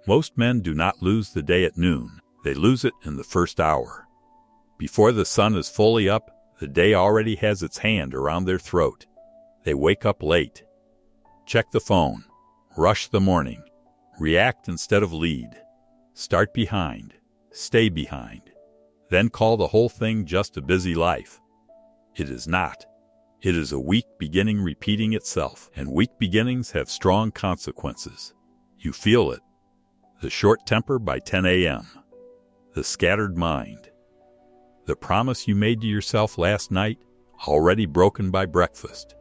Most men do not lose the day at noon. They lose it in the first hour. Before the sun is fully up, the day already has its hand around their throat. They wake up late. Check the phone. Rush the morning. React instead of lead. Start behind. Stay behind. Then call the whole thing just a busy life. It is not. It is a weak beginning repeating itself, and weak beginnings have strong consequences. You feel it. The short temper by 10 a.m. The scattered mind. The promise you made to yourself last night, already broken by breakfast.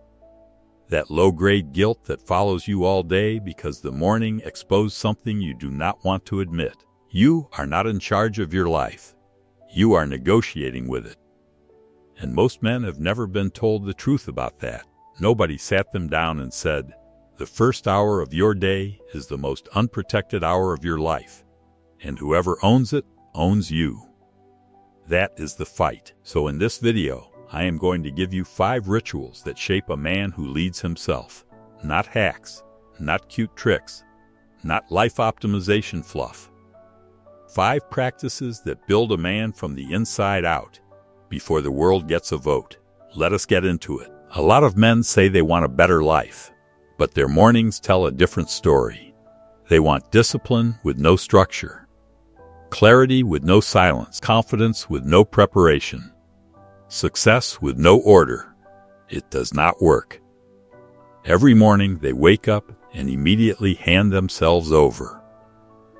That low-grade guilt that follows you all day because the morning exposed something you do not want to admit. You are not in charge of your life. You are negotiating with it. And most men have never been told the truth about that. Nobody sat them down and said, the first hour of your day is the most unprotected hour of your life, and whoever owns it, owns you. That is the fight. So in this video, I am going to give you 5 rituals that shape a man who leads himself. Not hacks, not cute tricks, not life optimization fluff. 5 practices that build a man from the inside out before the world gets a vote. Let us get into it. A lot of men say they want a better life, but their mornings tell a different story. They want discipline with no structure, clarity with no silence, confidence with no preparation, success with no order. It does not work. Every morning they wake up and immediately hand themselves over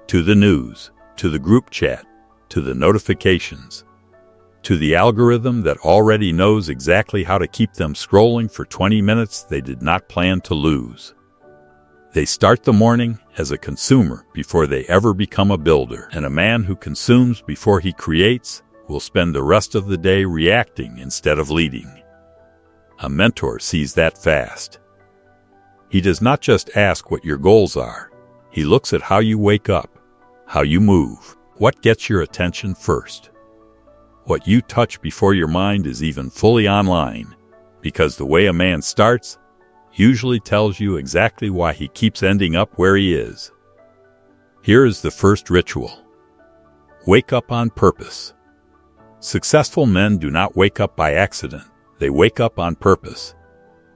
to the news, to the group chat, to the notifications, to the algorithm that already knows exactly how to keep them scrolling for 20 minutes they did not plan to lose. They start the morning as a consumer before they ever become a builder, and a man who consumes before he creates will spend the rest of the day reacting instead of leading. A mentor sees that fast. He does not just ask what your goals are. He looks at how you wake up, how you move, what gets your attention first. What you touch before your mind is even fully online, because the way a man starts usually tells you exactly why he keeps ending up where he is. Here is the first ritual. Wake up on purpose. Successful men do not wake up by accident. They wake up on purpose.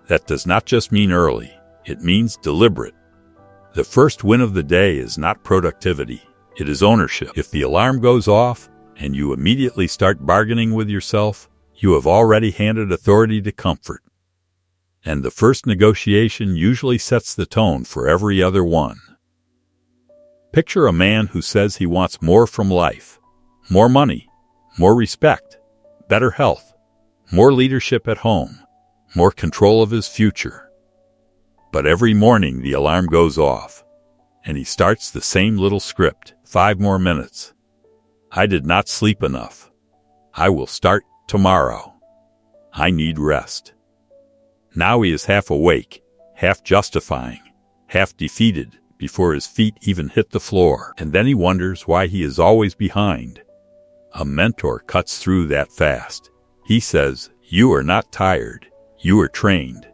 That does not just mean early. It means deliberate. The first win of the day is not productivity. It is ownership. If the alarm goes off, and you immediately start bargaining with yourself, you have already handed authority to comfort. And the first negotiation usually sets the tone for every other one. Picture a man who says he wants more from life. More money, more respect, better health, more leadership at home, more control of his future. But every morning the alarm goes off, and he starts the same little script. 5 more minutes. I did not sleep enough. I will start tomorrow. I need rest. Now he is half awake, half justifying, half defeated before his feet even hit the floor, and then he wonders why he is always behind. A mentor cuts through that fast. He says, you are not tired. You are trained.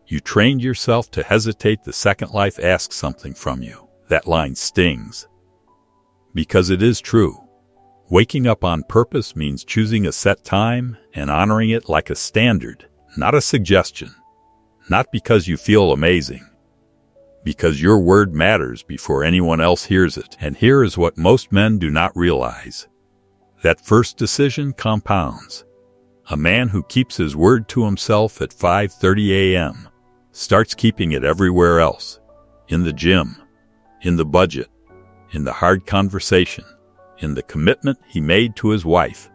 You trained yourself to hesitate the second life asks something from you. That line stings. Because it is true. Waking up on purpose means choosing a set time and honoring it like a standard, not a suggestion. Not because you feel amazing. Because your word matters before anyone else hears it. And here is what most men do not realize. That first decision compounds. A man who keeps his word to himself at 5:30 a.m. starts keeping it everywhere else. In the gym, in the budget, in the hard conversation, in the commitment he made to his wife,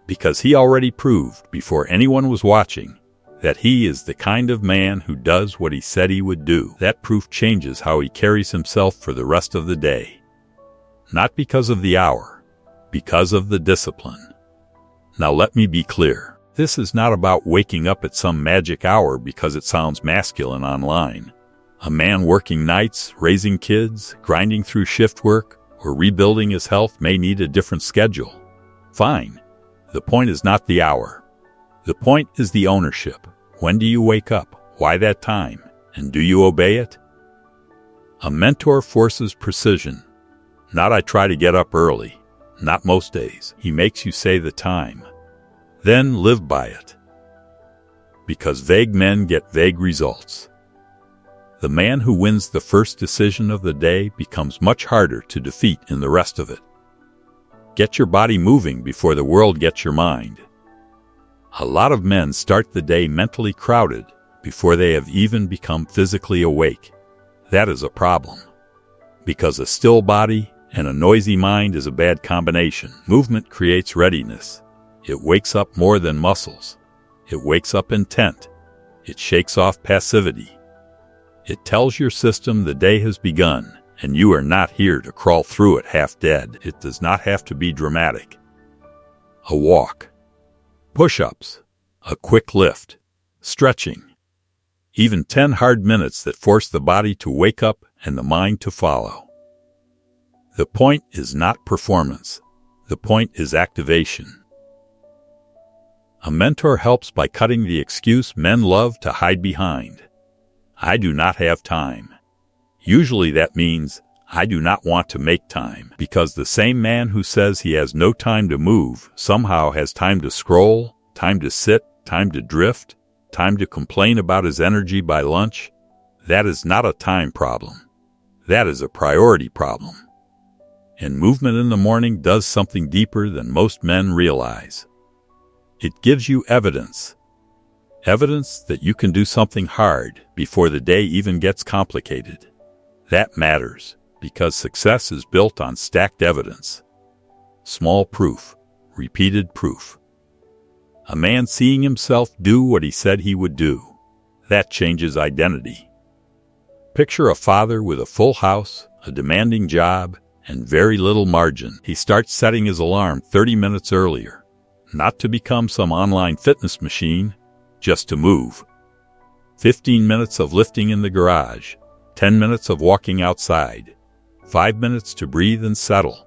because he already proved before anyone was watching that he is the kind of man who does what he said he would do. That proof changes how he carries himself for the rest of the day. Not because of the hour, because of the discipline. Now let me be clear. This is not about waking up at some magic hour because it sounds masculine online. A man working nights, raising kids, grinding through shift work, or rebuilding his health may need a different schedule. Fine. The point is not the hour. The point is the ownership. When do you wake up? Why that time? And do you obey it? A mentor forces precision. Not I try to get up early. Not most days. He makes you say the time. Then live by it. Because vague men get vague results. The man who wins the first decision of the day becomes much harder to defeat in the rest of it. Get your body moving before the world gets your mind. A lot of men start the day mentally crowded before they have even become physically awake. That is a problem. Because a still body and a noisy mind is a bad combination. Movement creates readiness. It wakes up more than muscles. It wakes up intent. It shakes off passivity. It tells your system the day has begun, and you are not here to crawl through it half dead. It does not have to be dramatic. A walk. Push-ups. A quick lift. Stretching. Even 10 hard minutes that force the body to wake up and the mind to follow. The point is not performance. The point is activation. A mentor helps by cutting the excuse men love to hide behind. I do not have time. Usually that means I do not want to make time, because the same man who says he has no time to move somehow has time to scroll, time to sit, time to drift, time to complain about his energy by lunch. That is not a time problem. That is a priority problem. And movement in the morning does something deeper than most men realize. It gives you evidence. Evidence that you can do something hard before the day even gets complicated. That matters, because success is built on stacked evidence. Small proof, repeated proof. A man seeing himself do what he said he would do. That changes identity. Picture a father with a full house, a demanding job, and very little margin. He starts setting his alarm 30 minutes earlier. Not to become some online fitness machine, just to move. 15 minutes of lifting in the garage, 10 minutes of walking outside, 5 minutes to breathe and settle.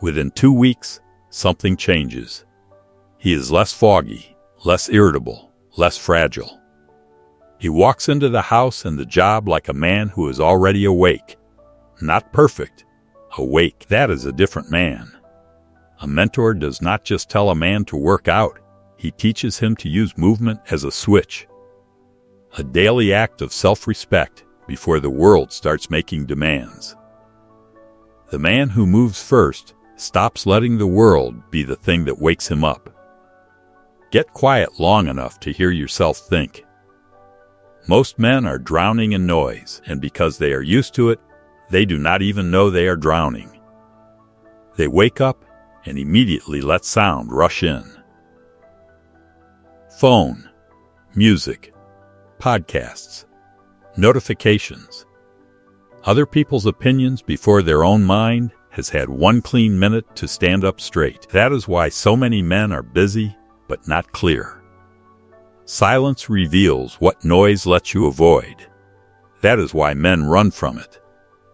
Within 2 weeks, something changes. He is less foggy, less irritable, less fragile. He walks into the house and the job like a man who is already awake. Not perfect, awake. That is a different man. A mentor does not just tell a man to work out. He teaches him to use movement as a switch. A daily act of self-respect before the world starts making demands. The man who moves first stops letting the world be the thing that wakes him up. Get quiet long enough to hear yourself think. Most men are drowning in noise, and because they are used to it, they do not even know they are drowning. They wake up and immediately let sound rush in. Phone, music, podcasts, notifications. Other people's opinions before their own mind has had 1 clean minute to stand up straight. That is why so many men are busy but not clear. Silence reveals what noise lets you avoid. That is why men run from it.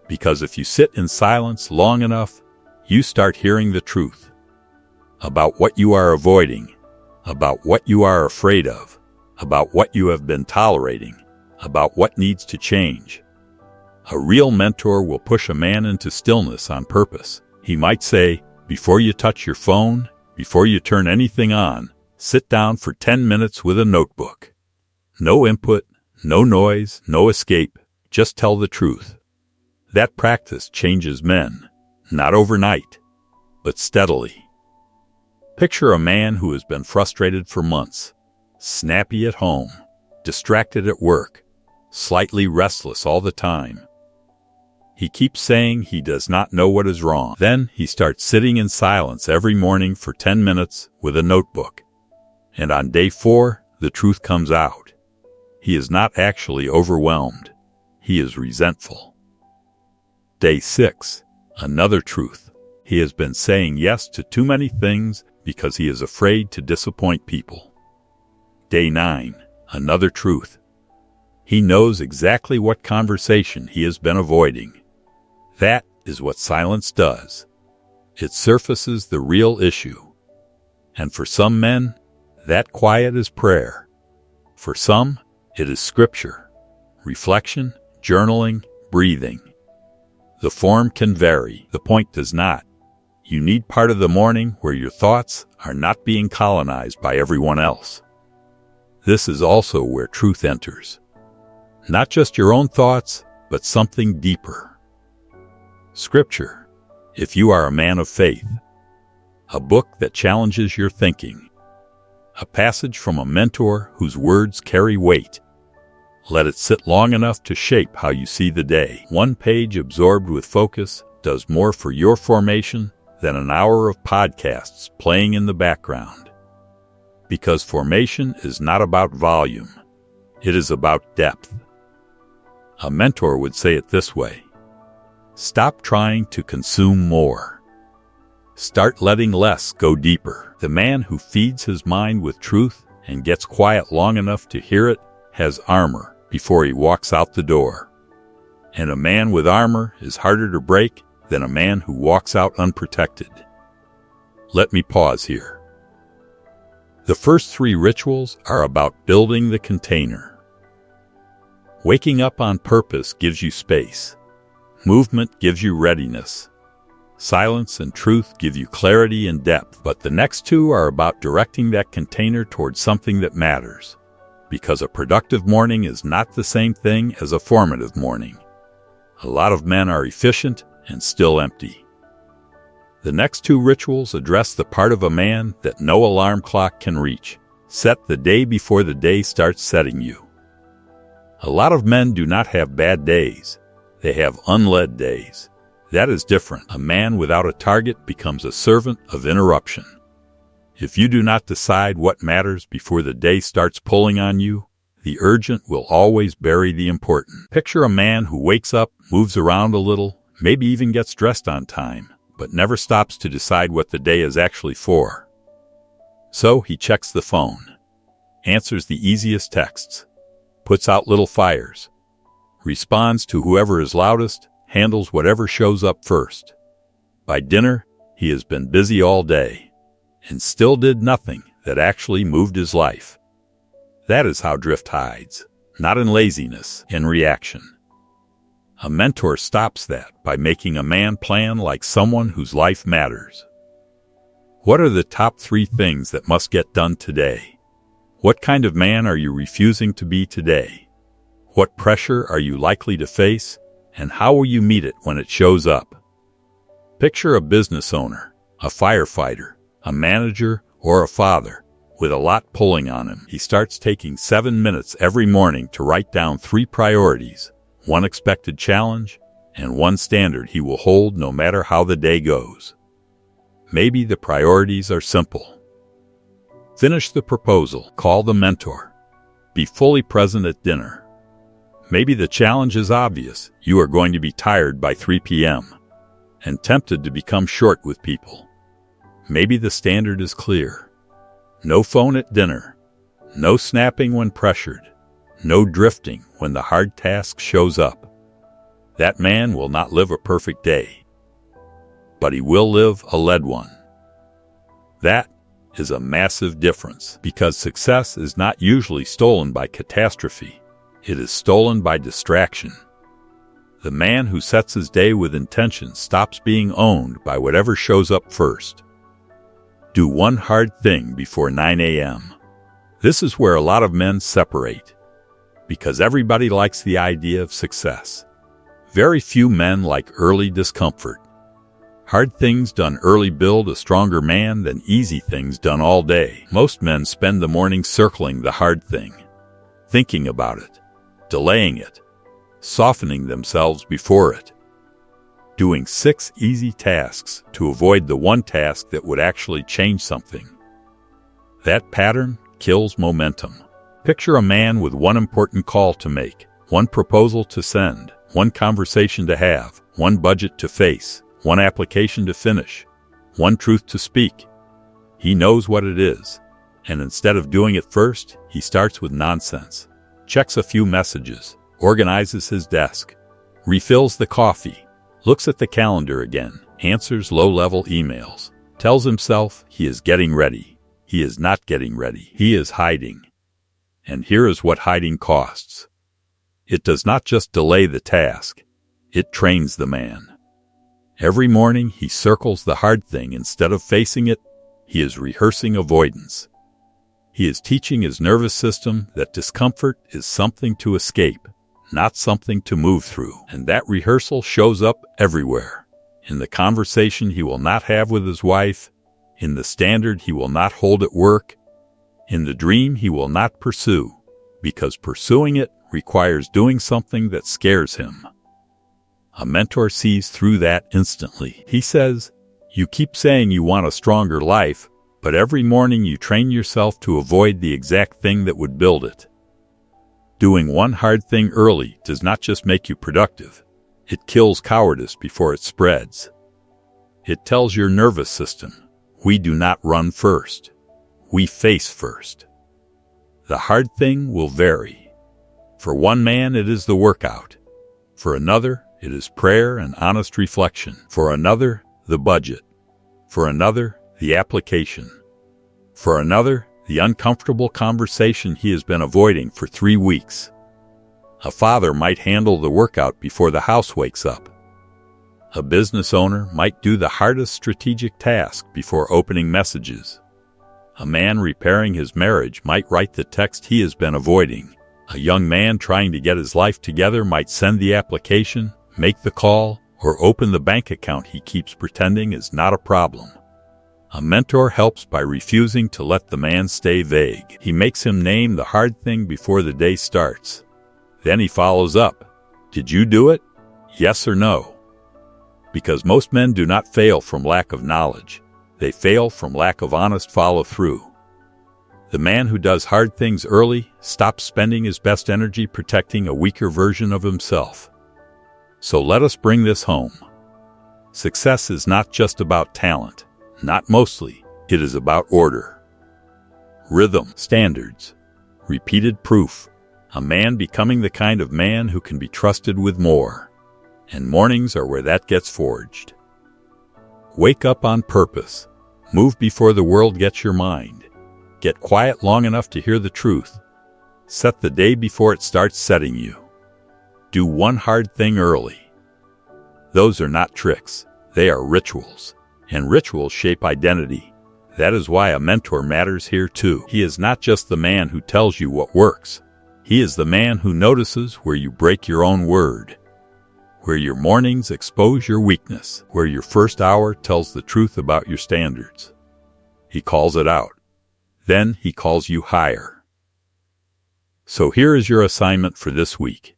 Because if you sit in silence long enough, you start hearing the truth about what you are avoiding, about what you are afraid of, about what you have been tolerating, about what needs to change. A real mentor will push a man into stillness on purpose. He might say, before you touch your phone, before you turn anything on, sit down for 10 minutes with a notebook. No input, no noise, no escape, just tell the truth. That practice changes men, not overnight, but steadily. Picture a man who has been frustrated for months, snappy at home, distracted at work, slightly restless all the time. He keeps saying he does not know what is wrong. Then he starts sitting in silence every morning for 10 minutes with a notebook. And on day 4, the truth comes out. He is not actually overwhelmed. He is resentful. Day 6, another truth. He has been saying yes to too many things because he is afraid to disappoint people. Day 9, another truth. He knows exactly what conversation he has been avoiding. That is what silence does. It surfaces the real issue. And for some men, that quiet is prayer. For some, it is scripture, reflection, journaling, breathing. The form can vary, the point does not. You need part of the morning where your thoughts are not being colonized by everyone else. This is also where truth enters. Not just your own thoughts, but something deeper. Scripture, if you are a man of faith. A book that challenges your thinking. A passage from a mentor whose words carry weight. Let it sit long enough to shape how you see the day. One page absorbed with focus does more for your formation than an hour of podcasts playing in the background. Because formation is not about volume. It is about depth. A mentor would say it this way: stop trying to consume more. Start letting less go deeper. The man who feeds his mind with truth and gets quiet long enough to hear it has armor before he walks out the door. And a man with armor is harder to break than a man who walks out unprotected. Let me pause here. The first 3 rituals are about building the container. Waking up on purpose gives you space. Movement gives you readiness. Silence and truth give you clarity and depth. But the next 2 are about directing that container towards something that matters. Because a productive morning is not the same thing as a formative morning. A lot of men are efficient and still empty. The next 2 rituals address the part of a man that no alarm clock can reach. Set the day before the day starts setting you. A lot of men do not have bad days. They have unled days. That is different. A man without a target becomes a servant of interruption. If you do not decide what matters before the day starts pulling on you, the urgent will always bury the important. Picture a man who wakes up, moves around a little, maybe even gets dressed on time, but never stops to decide what the day is actually for. So he checks the phone, answers the easiest texts, puts out little fires, responds to whoever is loudest, handles whatever shows up first. By dinner, he has been busy all day, and still did nothing that actually moved his life. That is how drift hides, not in laziness, in reaction. A mentor stops that by making a man plan like someone whose life matters. What are the top 3 things that must get done today? What kind of man are you refusing to be today? What pressure are you likely to face, and how will you meet it when it shows up? Picture a business owner, a firefighter, a manager, or a father, with a lot pulling on him. He starts taking 7 minutes every morning to write down 3 priorities, 1 expected challenge, and 1 standard he will hold no matter how the day goes. Maybe the priorities are simple. Finish the proposal, call the mentor, be fully present at dinner. Maybe the challenge is obvious. You are going to be tired by 3 p.m. and tempted to become short with people. Maybe the standard is clear. No phone at dinner. No snapping when pressured. No drifting when the hard task shows up. That man will not live a perfect day, but he will live a led one. That is a massive difference, because success is not usually stolen by catastrophe. It is stolen by distraction. The man who sets his day with intention stops being owned by whatever shows up first. Do 1 hard thing before 9 a.m. This is where a lot of men separate, because everybody likes the idea of success. Very few men like early discomfort. Hard things done early build a stronger man than easy things done all day. Most men spend the morning circling the hard thing, thinking about it, delaying it, softening themselves before it, doing 6 easy tasks to avoid the 1 task that would actually change something. That pattern kills momentum. Picture a man with 1 important call to make, 1 proposal to send, 1 conversation to have, 1 budget to face, 1 application to finish, 1 truth to speak. He knows what it is, and instead of doing it first, he starts with nonsense. Checks a few messages, organizes his desk, refills the coffee, looks at the calendar again, answers low-level emails, tells himself he is getting ready. He is not getting ready. He is hiding. And here is what hiding costs. It does not just delay the task. It trains the man. Every morning he circles the hard thing instead of facing it. He is rehearsing avoidance. He is teaching his nervous system that discomfort is something to escape, not something to move through. And that rehearsal shows up everywhere. In the conversation he will not have with his wife, in the standard he will not hold at work, in the dream he will not pursue, because pursuing it requires doing something that scares him. A mentor sees through that instantly. He says, "You keep saying you want a stronger life, but every morning you train yourself to avoid the exact thing that would build it." Doing one hard thing early does not just make you productive. It kills cowardice before it spreads. It tells your nervous system, we do not run first. We face first. The hard thing will vary. For one man, it is the workout. For another, it is prayer and honest reflection. For another, the budget. For another, the application. For another, the uncomfortable conversation he has been avoiding for 3 weeks. A father might handle the workout before the house wakes up. A business owner might do the hardest strategic task before opening messages. A man repairing his marriage might write the text he has been avoiding. A young man trying to get his life together might send the application, make the call, or open the bank account he keeps pretending is not a problem. A mentor helps by refusing to let the man stay vague. He makes him name the hard thing before the day starts. Then he follows up. Did you do it? Yes or no? Because most men do not fail from lack of knowledge. They fail from lack of honest follow-through. The man who does hard things early stops spending his best energy protecting a weaker version of himself. So let us bring this home. Success is not just about talent. Not mostly. It is about order. Rhythm, standards, repeated proof. A man becoming the kind of man who can be trusted with more. And mornings are where that gets forged. Wake up on purpose. Move before the world gets your mind. Get quiet long enough to hear the truth. Set the day before it starts setting you. Do one hard thing early. Those are not tricks. They are rituals. And rituals shape identity. That is why a mentor matters here too. He is not just the man who tells you what works. He is the man who notices where you break your own word, where your mornings expose your weakness, where your first hour tells the truth about your standards. He calls it out. Then he calls you higher. So here is your assignment for this week.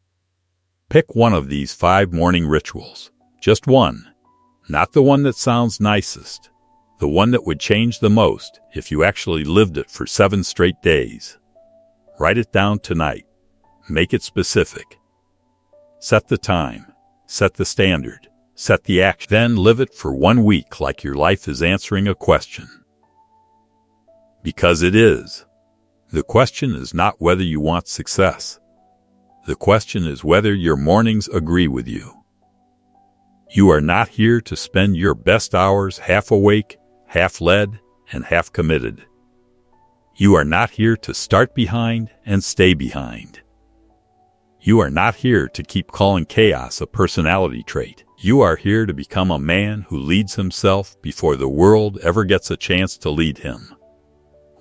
Pick one of these 5 morning rituals. Just one. Not the one that sounds nicest. The one that would change the most if you actually lived it for 7 straight days. Write it down tonight. Make it specific. Set the time. Set the standard. Set the action. Then live it for 1 week like your life is answering a question. Because it is. The question is not whether you want success. The question is whether your mornings agree with you. You are not here to spend your best hours half awake, half led, and half committed. You are not here to start behind and stay behind. You are not here to keep calling chaos a personality trait. You are here to become a man who leads himself before the world ever gets a chance to lead him.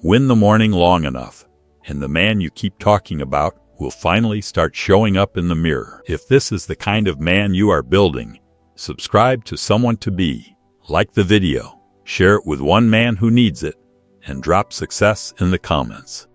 Win the morning long enough, and the man you keep talking about will finally start showing up in the mirror. If this is the kind of man you are building, subscribe to Someone to Be, like the video, share it with one man who needs it, and drop success in the comments.